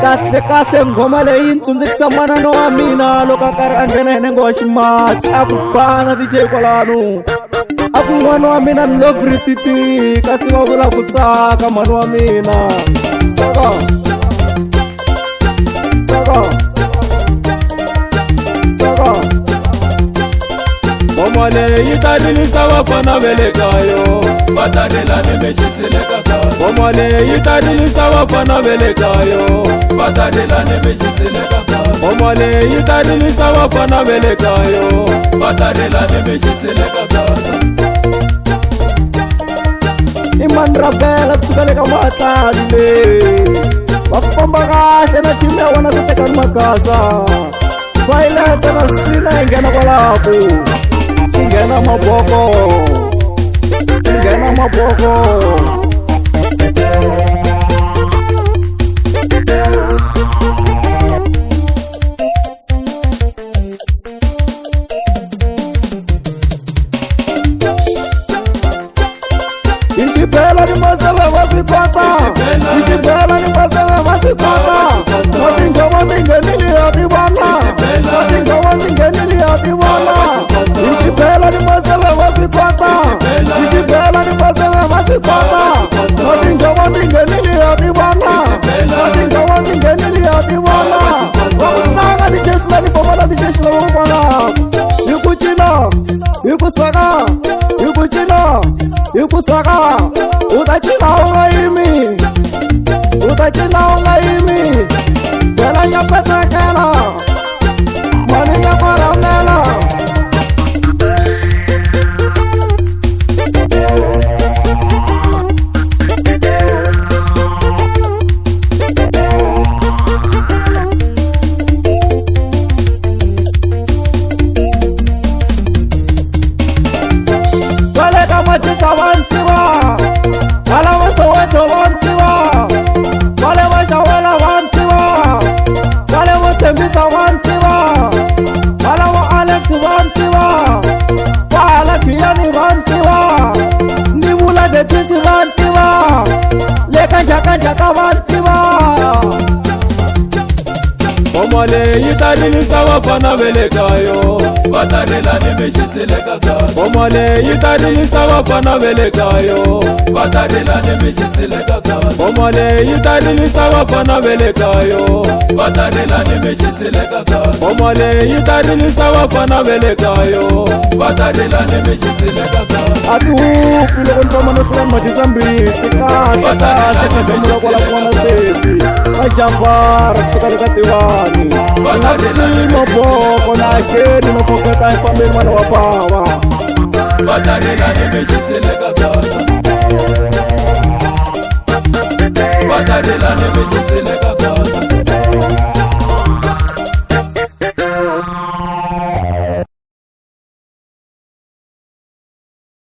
kahle kahle ngoma leyi ntsundzuxa manana wa mina loko a karhi a nghena hi nengo wa ximatsi a ku bana DJ kwalano a ku n'wana wa mina ni love rititi kasi va vula ku tsaka mhani wa mina saka ngoma leyi ta dilisa vafana ve le kayo va ta rila ni mexitsileka kayo ngoma leyi ta dilisa vafana ve le kayo va ta rila ni mexitsileka kayo ngoma leyi ta dilisa vafana ve le kayo va ta rila ni mexitsileka kayo i mani rabela kusuka le ka matlani leyi va famba kahle na team ya vona sasekani magasa vailete na sina yi nghena kwalaku Chingena maboko Isibela ni mazela wa swikota Isibela ni mazela wa swikota Motinga nili ya divana Motinga nili ya divana Isibela ni mazela wa swikota Isibela ni mazela wa swikota Motinga nili ya divana Motinga nili ya divana Wakutanga di jesla ni pomala di jesla wakupala Yukuchina, yukusaka Yukuchina, yukusaka Utachina unga imi Utachina unga imi Kela nyapeta kela Mani nyapara mela Kale kama chisa wantiwa Kale wasoweto wantiwa Kale washawela wantiwa Kale watembisa wantiwa Kale wa Alex wantiwa Kale Kiani wantiwa Ndibula detisi wantiwa Leka njaka wantiwa Ngoma leyi ta dilisa vafana ve le kayo va ta rila ni mexitsileka kayo ngoma leyi ta dilisa vafana ve le kayo va ta rila ni mexitsileka kayo ngoma leyi ta dilisa vafana ve le kayo va ta rila ni mexitsileka kayo ngoma leyi ta dilisa vafana ve le kayo va ta rila ni mexitsileka kayo a ti hupi loko ni twa no hlula madisambitsi kahle kahle kwala kona sesi majambara kusuka le ka tiwani Ngasimo boko na keni no poketa ifambeni mwana wa pawa Batarela ni mexitsileka kayo Batarela ni mexitsileka